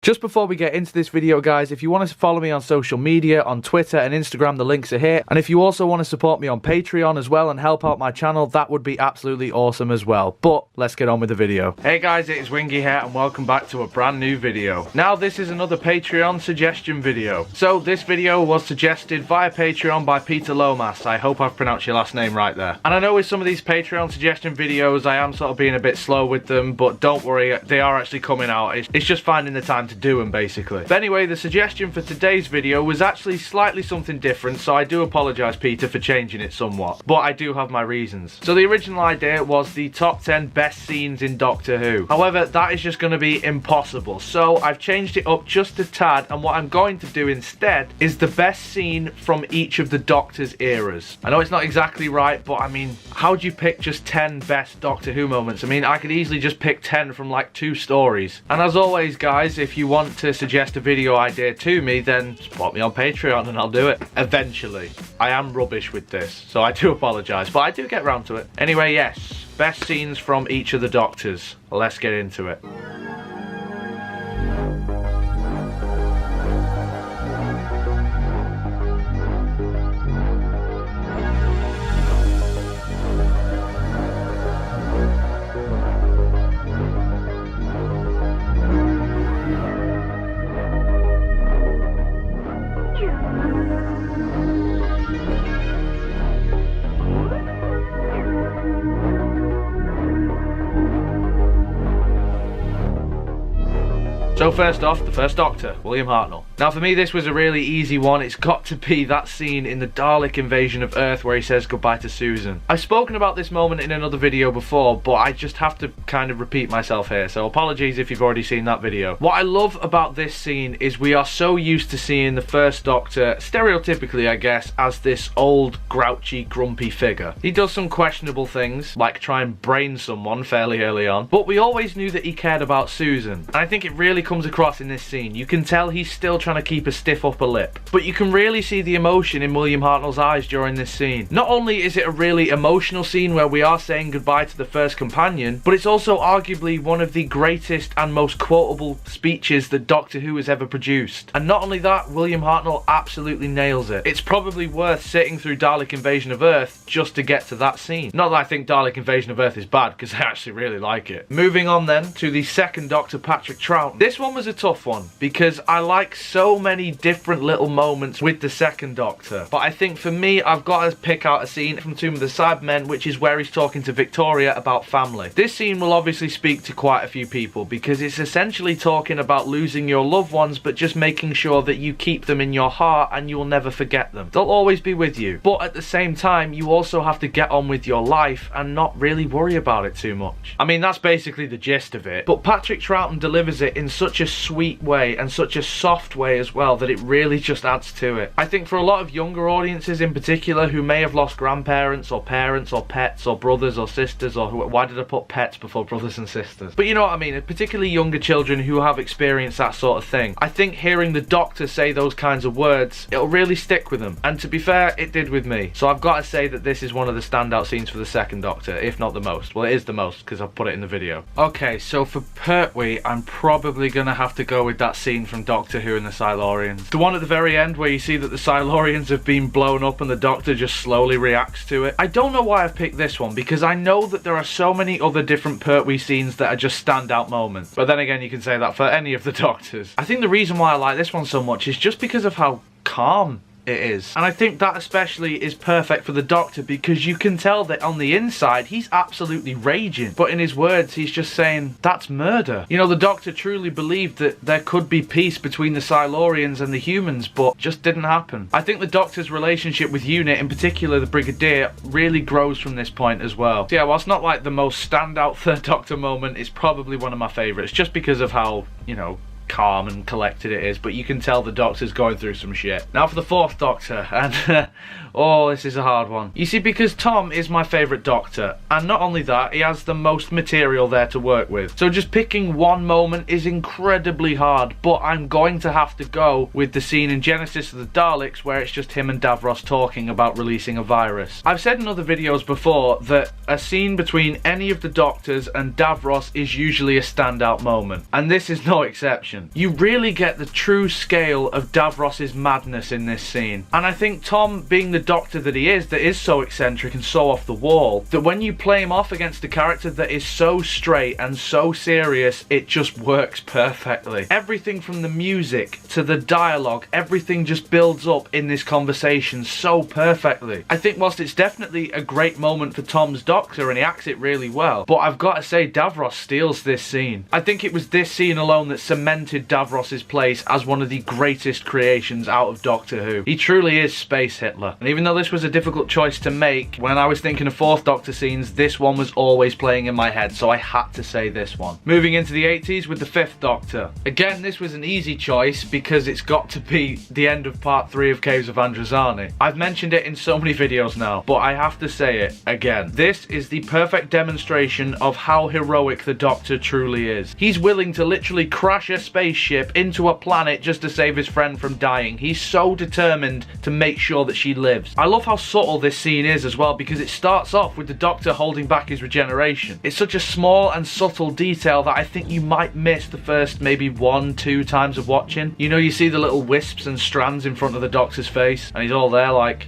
Just before we get into this video, guys, if you want to follow me on social media, on Twitter and Instagram, the links are here. And if you also want to support me on Patreon as well and help out my channel, that would be absolutely awesome as well. But let's get on with the video. Hey guys, it is Wingy here and welcome back to a brand new video. Now this is another Patreon suggestion video. So this video was suggested via Patreon by Peter Lomas. I hope I've pronounced your last name right there. And I know with some of these Patreon suggestion videos, I am sort of being a bit slow with them, but don't worry, they are actually coming out. It's just finding the time to do them basically. But anyway, the suggestion for today's video was actually slightly something different, so I do apologise, Peter, for changing it somewhat, but I do have my reasons. So the original idea was the top 10 best scenes in Doctor Who. However, that is just going to be impossible, so I've changed it up just a tad, and what I'm going to do instead is the best scene from each of the Doctor's eras. I know it's not exactly right, but I mean, how do you pick just 10 best Doctor Who moments? I mean, I could easily just pick 10 from like 2 stories. And as always, guys, if you want to suggest a video idea to me, then support me on Patreon and I'll do it eventually. I am rubbish with this, so I do apologise, but I do get round to it. Anyway, yes, best scenes from each of the Doctors. Let's get into it. So first off, the first Doctor, William Hartnell. Now for me this was a really easy one. It's got to be that scene in the Dalek invasion of Earth where he says goodbye to Susan. I've spoken about this moment in another video before, but I just have to kind of repeat myself here, so apologies if you've already seen that video. What I love about this scene is we are so used to seeing the first Doctor, stereotypically I guess, as this old, grouchy, grumpy figure. He does some questionable things, like try and brain someone fairly early on, but we always knew that he cared about Susan. And I think it really comes across in this scene. You can tell he's still trying to keep a stiff upper lip, but you can really see the emotion in William Hartnell's eyes during this scene. Not only is it a really emotional scene where we are saying goodbye to the first companion, but it's also arguably one of the greatest and most quotable speeches that Doctor Who has ever produced. And not only that, William Hartnell absolutely nails it. It's probably worth sitting through Dalek Invasion of Earth just to get to that scene. Not that I think Dalek Invasion of Earth is bad, because I actually really like it. Moving on then to the second Doctor, Patrick Troughton. This one was a tough one because I like so many different little moments with the second Doctor, but I think for me I've got to pick out a scene from Tomb of the Cybermen, which is where he's talking to Victoria about family. This scene will obviously speak to quite a few people because it's essentially talking about losing your loved ones, but just making sure that you keep them in your heart and you will never forget them. They'll always be with you, but at the same time you also have to get on with your life and not really worry about it too much. I mean, that's basically the gist of it, but Patrick Troughton delivers it in such a sweet way and such a soft way as well that it really just adds to it. I think for a lot of younger audiences in particular who may have lost grandparents or parents or pets or brothers or sisters or why did I put pets before brothers and sisters? But you know what I mean, particularly younger children who have experienced that sort of thing. I think hearing the Doctor say those kinds of words, it'll really stick with them. And to be fair, it did with me. So I've got to say that this is one of the standout scenes for the second Doctor, if not the most. Well, it is the most because I've put it in the video. Okay, so for Pertwee, I'm probably gonna have to go with that scene from Doctor Who and the Silurians. The one at the very end where you see that the Silurians have been blown up and the Doctor just slowly reacts to it. I don't know why I've picked this one because I know that there are so many other different Pertwee scenes that are just standout moments. But then again, you can say that for any of the Doctors. I think the reason why I like this one so much is just because of how calm it is. And I think that especially is perfect for the Doctor because you can tell that on the inside he's absolutely raging, but in his words he's just saying that's murder. You know, the Doctor truly believed that there could be peace between the Silurians and the humans, but just didn't happen. I think the Doctor's relationship with UNIT, in particular the Brigadier, really grows from this point as well. So yeah, whilst not like the most standout third Doctor moment, it's probably one of my favourites just because of how, you know, calm and collected it is, but you can tell the Doctor's going through some shit. Now for the fourth Doctor, and oh, this is a hard one. You see, because Tom is my favourite Doctor, and not only that, he has the most material there to work with. So just picking one moment is incredibly hard, but I'm going to have to go with the scene in Genesis of the Daleks where it's just him and Davros talking about releasing a virus. I've said in other videos before that a scene between any of the Doctors and Davros is usually a standout moment, and this is no exception. action. You really get the true scale of Davros's madness in this scene. And I think Tom, being the Doctor that he is, that is so eccentric and so off the wall, that when you play him off against a character that is so straight and so serious, it just works perfectly. Everything from the music to the dialogue, everything just builds up in this conversation so perfectly. I think whilst it's definitely a great moment for Tom's Doctor and he acts it really well, but I've got to say Davros steals this scene. I think it was this scene alone that cemented Davros's place as one of the greatest creations out of Doctor Who. He truly is Space Hitler. And even though this was a difficult choice to make, when I was thinking of Fourth Doctor scenes, this one was always playing in my head, so I had to say this one. Moving into the 80s with the Fifth Doctor. Again, this was an easy choice because it's got to be the end of part 3 of Caves of Androzani. I've mentioned it in so many videos now, but I have to say it again. This is the perfect demonstration of how heroic the Doctor truly is. He's willing to literally crash a spaceship into a planet just to save his friend from dying. He's so determined to make sure that she lives. I love how subtle this scene is as well, because it starts off with the Doctor holding back his regeneration. It's such a small and subtle detail that I think you might miss the first maybe 1-2 times of watching. You know, you see the little wisps and strands in front of the Doctor's face and he's all there like,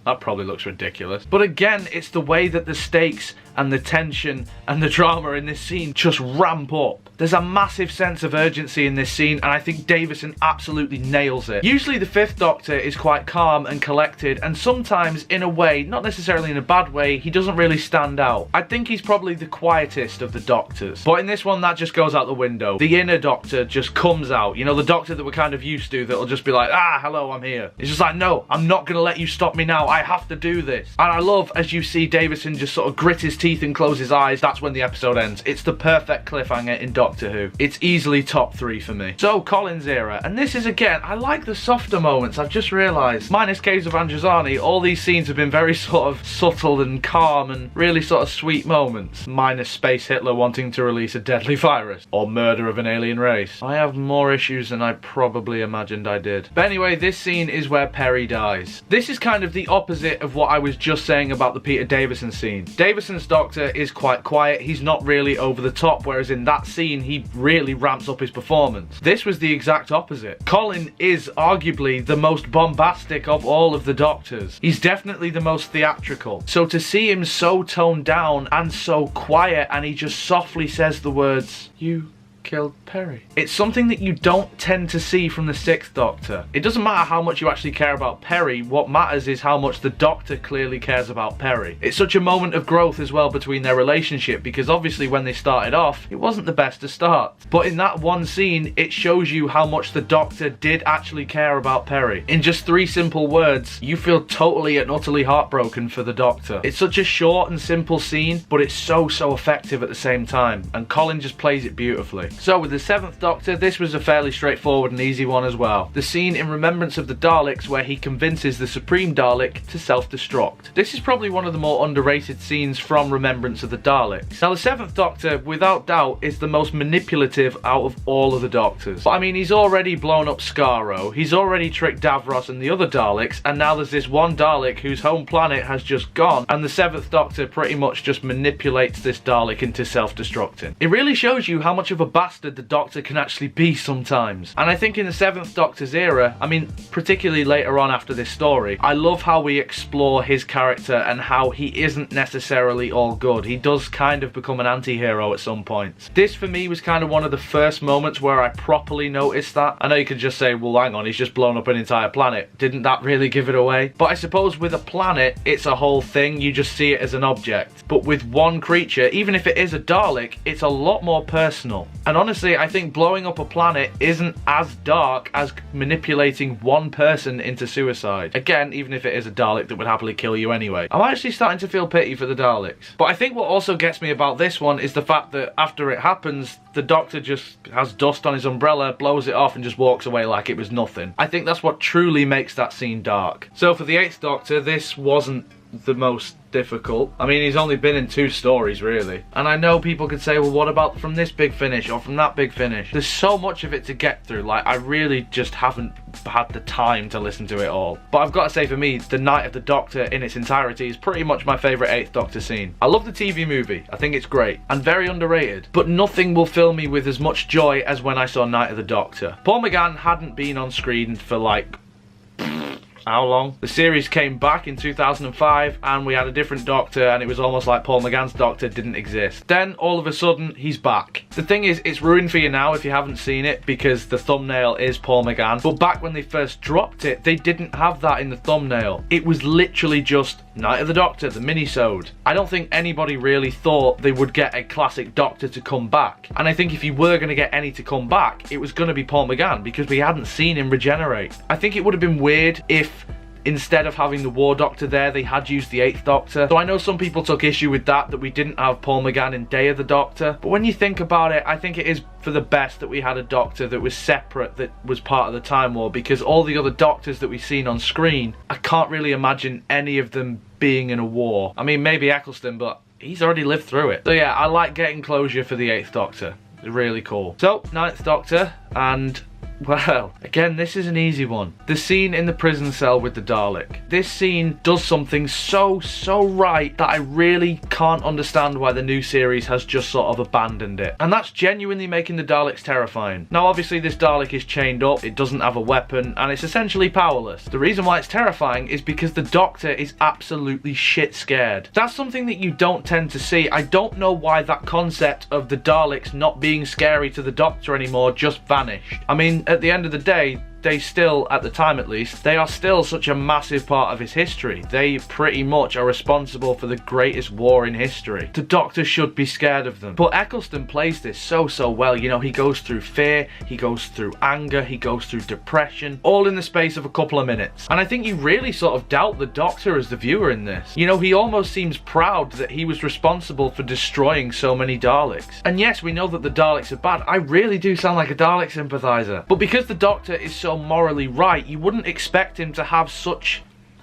that probably looks ridiculous. But again, it's the way that the stakes and the tension and the drama in this scene just ramp up. There's a massive sense of urgency in this scene, and I think Davison absolutely nails it. Usually the Fifth Doctor is quite calm and collected, and sometimes in a way, not necessarily in a bad way, he doesn't really stand out. I think he's probably the quietest of the Doctors. But in this one, that just goes out the window. The inner Doctor just comes out. You know, the Doctor that we're kind of used to, that'll just be like, ah, hello, I'm here. It's just like, no, I'm not gonna let you stop me now. I have to do this. And I love, as you see Davison just sort of grit his teeth and close his eyes, that's when the episode ends. It's the perfect cliffhanger in Doctor Who. It's easily top 3 for me. So, Colin's era, and this is again, I like the softer moments, I've just realised. Minus Caves of Androzani, all these scenes have been very sort of subtle and calm and really sort of sweet moments. Minus Space Hitler wanting to release a deadly virus, or murder of an alien race. I have more issues than I probably imagined I did. But anyway, this scene is where Perry dies. This is kind of the opposite of what I was just saying about the Peter Davison scene. Davison's Doctor is quite quiet, he's not really over the top, whereas in that scene he really ramps up his performance. This was the exact opposite. Colin is arguably the most bombastic of all of the Doctors. He's definitely the most theatrical. So to see him so toned down and so quiet, and he just softly says the words, "You killed Perry." It's something that you don't tend to see from the Sixth Doctor. It doesn't matter how much you actually care about Perry, what matters is how much the Doctor clearly cares about Perry. It's such a moment of growth as well between their relationship, because obviously when they started off, it wasn't the best to start. But in that one scene, it shows you how much the Doctor did actually care about Perry. In just 3 simple words, you feel totally and utterly heartbroken for the Doctor. It's such a short and simple scene, but it's so effective at the same time, and Colin just plays it beautifully. So with the Seventh Doctor, this was a fairly straightforward and easy one as well. The scene in Remembrance of the Daleks where he convinces the Supreme Dalek to self-destruct. This is probably one of the more underrated scenes from Remembrance of the Daleks. Now the Seventh Doctor, without doubt, is the most manipulative out of all of the Doctors. But I mean, he's already blown up Skaro, he's already tricked Davros and the other Daleks, and now there's this one Dalek whose home planet has just gone, and the Seventh Doctor pretty much just manipulates this Dalek into self-destructing. It really shows you how much of a bastard the Doctor can actually be sometimes. And I think in the Seventh Doctor's era, I mean, particularly later on after this story, I love how we explore his character and how he isn't necessarily all good. He does kind of become an anti-hero at some points. This for me was kind of one of the first moments where I properly noticed that. I know you could just say, well, hang on, he's just blown up an entire planet. Didn't that really give it away? But I suppose with a planet, it's a whole thing. You just see it as an object. But with one creature, even if it is a Dalek, it's a lot more personal. And honestly, I think blowing up a planet isn't as dark as manipulating one person into suicide. Again, even if it is a Dalek that would happily kill you anyway. I'm actually starting to feel pity for the Daleks. But I think what also gets me about this one is the fact that after it happens, the Doctor just has dust on his umbrella, blows it off and just walks away like it was nothing. I think that's what truly makes that scene dark. So for the Eighth Doctor, this wasn't the most difficult. I mean, he's only been in 2 stories really, and I know people could say, well, what about from this big finish or from that big finish? There's so much of it to get through. Like, I really just haven't had the time to listen to it all. But I've got to say, for me, the Night of the Doctor in its entirety is pretty much my favourite 8th Doctor scene. I love the TV movie, I think it's great and very underrated, but nothing will fill me with as much joy as when I saw Night of the Doctor. Paul McGann hadn't been on screen for like how long? The series came back in 2005 and we had a different Doctor, and it was almost like Paul McGann's Doctor didn't exist. Then all of a sudden he's back. The thing is, it's ruined for you now if you haven't seen it because the thumbnail is Paul McGann, but back when they first dropped it, they didn't have that in the thumbnail. It was literally just Night of the Doctor, the mini-sode. I don't think anybody really thought they would get a classic Doctor to come back, and I think if you were going to get any to come back, it was going to be Paul McGann because we hadn't seen him regenerate. I think it would have been weird if instead of having the War Doctor there, they had used the 8th Doctor. So I know some people took issue with that we didn't have Paul McGann in Day of the Doctor. But when you think about it, I think it is for the best that we had a Doctor that was separate, that was part of the Time War, because all the other Doctors that we've seen on screen, I can't really imagine any of them being in a war. I mean, maybe Eccleston, but he's already lived through it. So yeah, I like getting closure for the 8th Doctor. It's really cool. So, 9th Doctor, and well, again, this is an easy one. The scene in the prison cell with the Dalek. This scene does something so right that I really can't understand why the new series has just sort of abandoned it. And that's genuinely making the Daleks terrifying. Now, obviously, this Dalek is chained up, it doesn't have a weapon, and it's essentially powerless. The reason why it's terrifying is because the Doctor is absolutely shit scared. That's something that you don't tend to see. I don't know why that concept of the Daleks not being scary to the Doctor anymore just vanished. I mean, at the end of the day, they still, at the time at least, they are still such a massive part of his history. They pretty much are responsible for the greatest war in history. The Doctor should be scared of them. But Eccleston plays this so well. You know, he goes through fear, he goes through anger, he goes through depression, all in the space of a couple of minutes. And I think you really sort of doubt the Doctor as the viewer in this. You know, he almost seems proud that he was responsible for destroying so many Daleks. And yes, we know that the Daleks are bad. I really do sound like a Dalek sympathizer. But because the Doctor is so morally right, you wouldn't expect him to have such,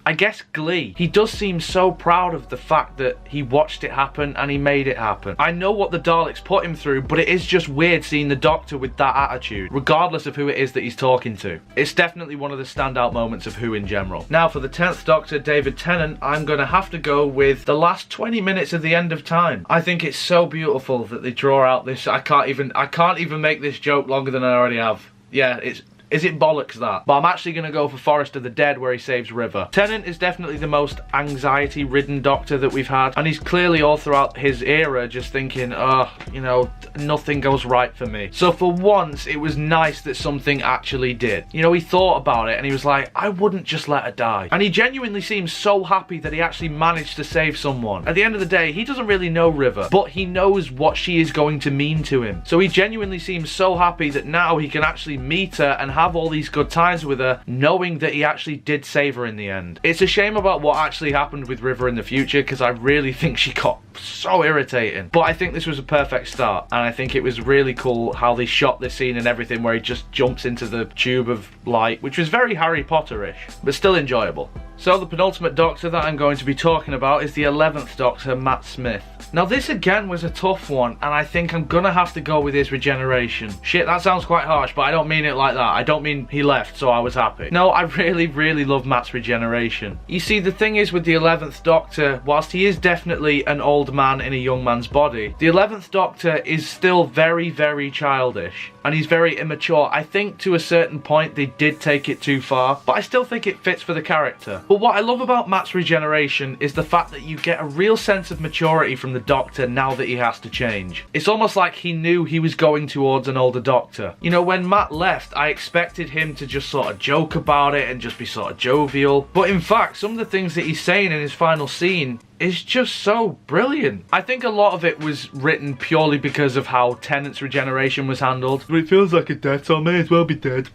I guess, glee. He does seem so proud of the fact that he watched it happen and he made it happen. I know what the Daleks put him through, but it is just weird seeing the Doctor with that attitude, regardless of who it is that he's talking to. It's definitely one of the standout moments of Who in general. Now, for the 10th Doctor, David Tennant, I'm gonna have to go with the last 20 minutes of The End of Time. I think it's so beautiful that they draw out this, I can't even make this joke longer than I already have. Yeah, is it bollocks that? But I'm actually going to go for Forest of the Dead, where he saves River. Tennant is definitely the most anxiety-ridden Doctor that we've had, and he's clearly all throughout his era just thinking, oh, you know, nothing goes right for me. So for once, it was nice that something actually did. You know, he thought about it and he was like, I wouldn't just let her die. And he genuinely seems so happy that he actually managed to save someone. At the end of the day, he doesn't really know River, but he knows what she is going to mean to him. So he genuinely seems so happy that now he can actually meet her and have all these good times with her, knowing that he actually did save her in the end. It's a shame about what actually happened with River in the future, because I really think she got so irritating. But I think this was a perfect start, and I think it was really cool how they shot this scene and everything, where he just jumps into the tube of light, which was very Harry Potter-ish, but still enjoyable. So the penultimate Doctor that I'm going to be talking about is the 11th Doctor, Matt Smith. Now this again was a tough one, and I think I'm gonna have to go with his regeneration. Shit, that sounds quite harsh, but I don't mean it like that. I don't mean he left so I was happy. No, I really love Matt's regeneration. You see, the thing is with the 11th Doctor, whilst he is definitely an old man in a young man's body, the 11th Doctor is still very childish, and he's very immature. I think to a certain point they did take it too far, but I still think it fits for the character. But what I love about Matt's regeneration is the fact that you get a real sense of maturity from the Doctor now that he has to change. It's almost like he knew he was going towards an older Doctor. You know, when Matt left, I expected him to just sort of joke about it and just be sort of jovial. But in fact, some of the things that he's saying in his final scene is just so brilliant. I think a lot of it was written purely because of how Tennant's regeneration was handled. But it feels like a death, so I may as well be dead.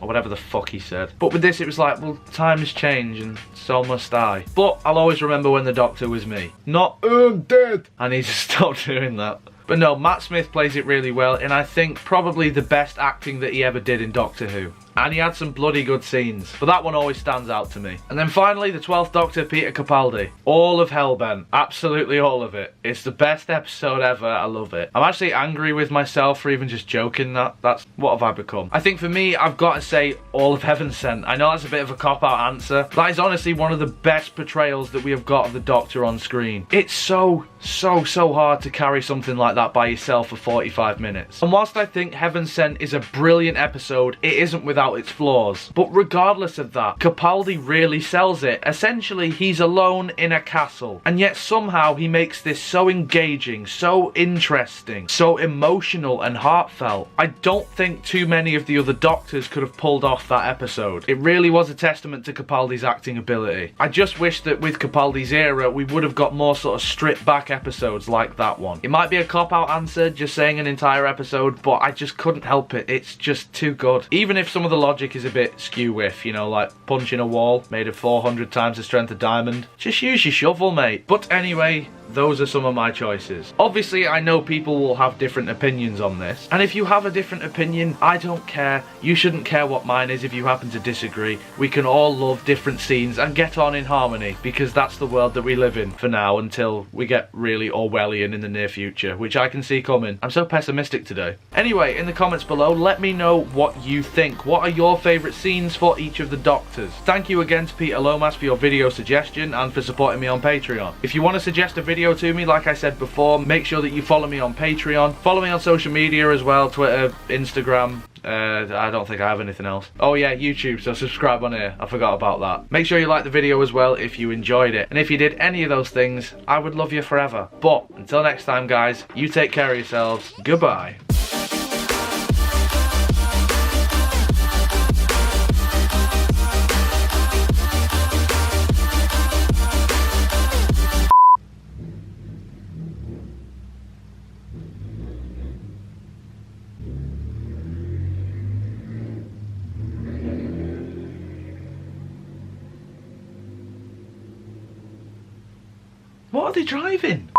Or whatever the fuck he said. But with this, it was like, well, time has changed and so must I. But I'll always remember when the Doctor was me. Not, I'm dead. I need to stop doing that. But no, Matt Smith plays it really well, and I think probably the best acting that he ever did in Doctor Who. and he had some bloody good scenes, but that one always stands out to me. And then finally, the 12th Doctor, Peter Capaldi. All of Hellbent, absolutely all of it. It's the best episode ever, I love it. I'm actually angry with myself for even just joking that. That's what have I become. I think for me, I've got to say all of Heaven Sent. I know that's a bit of a cop-out answer. That is honestly one of the best portrayals that we have got of the Doctor on screen. It's so hard to carry something like that by yourself for 45 minutes. And whilst I think Heaven Sent is a brilliant episode, it isn't without its flaws. But regardless of that, Capaldi really sells it. Essentially, he's alone in a castle, and yet somehow he makes this so engaging, so interesting, so emotional and heartfelt. I don't think too many of the other Doctors could have pulled off that episode. It really was a testament to Capaldi's acting ability. I just wish that with Capaldi's era, we would have got more sort of stripped back episodes like that one. It might be a cop-out answer, just saying an entire episode, but I just couldn't help it. It's just too good. Even if some of the logic is a bit skew-whiff, you know, like punching a wall made of 400 times the strength of diamond. Just use your shovel, mate. But anyway, those are some of my choices. Obviously, I know people will have different opinions on this, and if you have a different opinion, I don't care. You shouldn't care what mine is if you happen to disagree. We can all love different scenes and get on in harmony, because that's the world that we live in for now, until we get really Orwellian in the near future, which I can see coming. I'm so pessimistic today. Anyway, in the comments below, let me know what you think. What are your favourite scenes for each of the Doctors? Thank you again to Peter Lomas for your video suggestion and for supporting me on Patreon. If you want to suggest a video to me, like I said before, make sure that you follow me on Patreon. Follow me on social media as well, Twitter, Instagram. I don't think I have anything else. Oh yeah, YouTube, so subscribe on here. I forgot about that. Make sure you like the video as well if you enjoyed it. And if you did any of those things, I would love you forever. But until next time, guys, you take care of yourselves. Goodbye. What are they driving?